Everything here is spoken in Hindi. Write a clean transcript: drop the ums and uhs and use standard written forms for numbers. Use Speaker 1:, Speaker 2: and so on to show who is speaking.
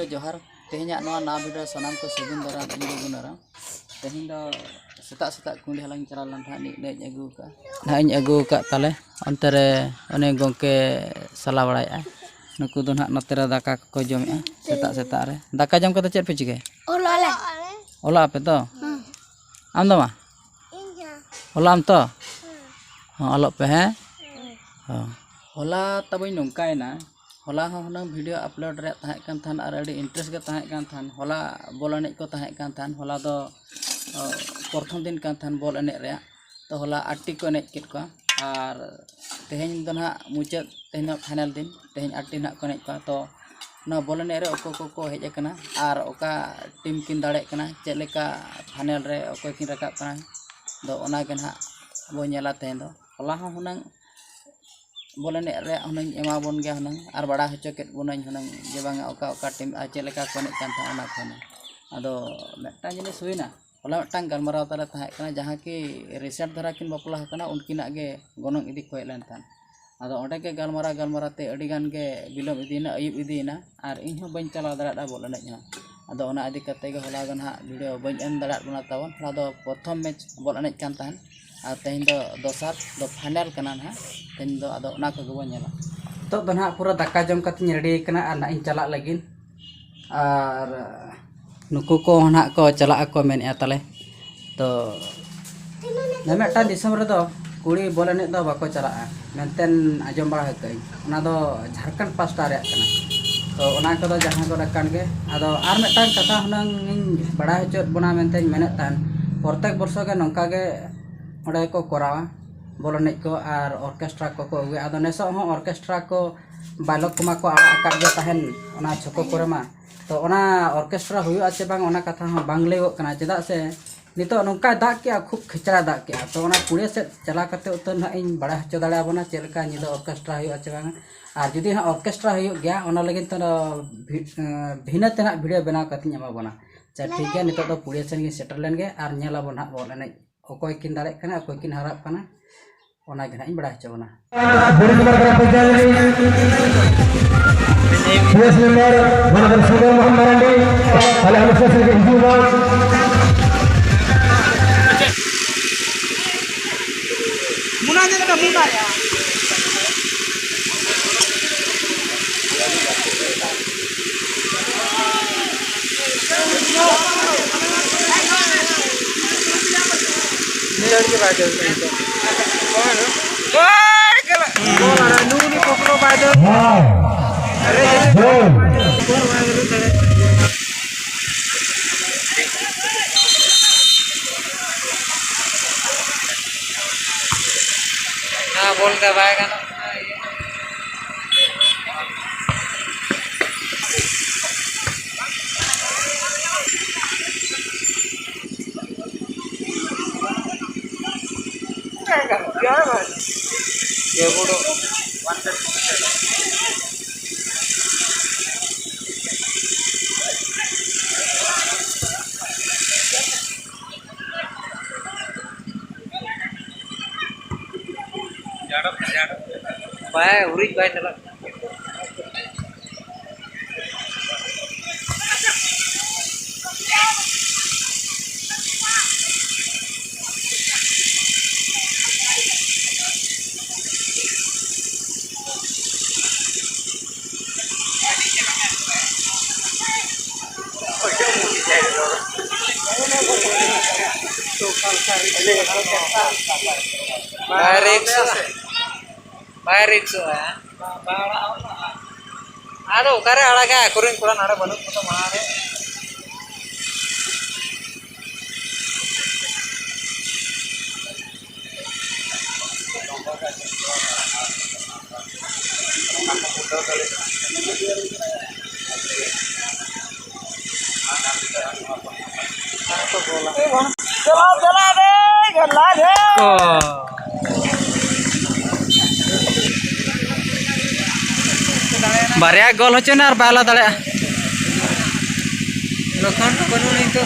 Speaker 1: जोहार तेहना ना भिडियो सामान को सगुन दारा गुनारा तेहना सेता सेता कुंडी हलांग चला लंठा नेज अगू का नाइन अगू का ताले अंतरे अने गोंके सला बड़ाया नुकु दो ना नतेरा दाका को जमे सेता सेता रे दाका जम कते चेत पे चिके ओला पे तो आम दो मा ओला आम तो ओलो पे है होला तबई नोंकायना होला होना वीडियो अपलोड रे ताहे कान थान आर अडी इंटरेस्ट के ताहे कान थान होला बॉल एनेज को ताहे कान थान होला दो प्रथम दिन कान थान बॉल एनेज रे तो होला आटी को एनेज केट को आर तेहेन दो ना मुचाद तेहेन फाइनल दिन तेहेन आटी ना को एनेज को तो ना बॉल एनेज रे ओको को हेज कना आर ओका टीम किन दाड़े कना चेक लेका फाइनल रे ओको किन रकाब कना दो ओना के ना बो नेला तेहेन दो होला हुनंग बोले रे हुनंग एमा बोन गया हुनंग आर बड़ा हचो केट बोनाኝ हुनंग जे बांगा ओका ओका टीम आ चेक लेका को एनेज कान था ओना खोना आदो मेटा जिनिस हुइना होला मेटांग गलमाराव ताले ताहे कना जहां की रिसेंट धरा किन बपला कना उनकिना गे गनोंग इदी खोय लेन थान आदो ओंडे के गलमारा ते अडी गान गे बिलोम इदीना अयुब इदीना आर इन हो बन चला दराडा बोल एनेज हा आदो ओना इदी कते गे होला गन हा वीडियो बन एम दराड बना तावन आदो प्रथम मैच बोल एनेज कान तान आर तेहन दो दोसार दो फाइनल कना ना तेहन दो आदो ओना को गबो नेला तो दो ना पूरा दाका जम कते रेडी कना आर ना इन चला लगिन आर नुकु को ना को चला को मेने ताले तो नमेटा दिसम रे दो कुड़ी बोल एनेज दो बाको चला मेंटेन आजम बड़ा हकई ओना दो झारखंड पास्टा रे कना तो ओना को दो जहां को रकान गे आदो आर मेटा कथा हुनंग बड़ा हचोत बना मेनते मेने तान प्रत्येक वर्ष के नंका गे ओडे को करावा बोल एनेज को आर ऑर्केस्ट्रा को अगुए आदो नेसो हो ऑर्केस्ट्रा को बालक कुमा को आड़ा आकाट गे ताहेन ओना छको करे मा तो ओना ऑर्केस्ट्रा हुआ से बांग ओना कथा हो बांग लेगो कना चेदा से नितो नंका दाग के खूब खिचड़ा दाग के तो ओना कुड़े से चला करते उतर ना इन बड़ा हचो दाड़ा बना चेलका निदो ऑर्केस्ट्रा हुआ से बांग आर जुदी हा ऑर्केस्ट्रा हुआ गया ओना लगिन तो भिन्न तेना वीडियो बना करते एमा बना चल ठीक है नितो तो कुड़े से सेटल लेन गे आर नेला बना बोल एनेज ओकोय किन दाड़े कना ओकोय किन हराब कना ओना गे ना इन बड़ा हचो बना
Speaker 2: Yes, member, mana bersama Muhammad Randi, oleh Hamzah Sri Hijau.
Speaker 3: Munanya ada muna ya. Ini dari badan itu. Wah, kalau ada nuni pokok badan. Nah, बोल का बाएगा ना ये बोलो बाय उरी बाय चला Barik ya. Aduh, kare alaga kuring kurang ada banget foto mana? Jala deh, gala deh. बारिया गोल होचे ना बाला दाड़े लखन तो बनू नहीं तो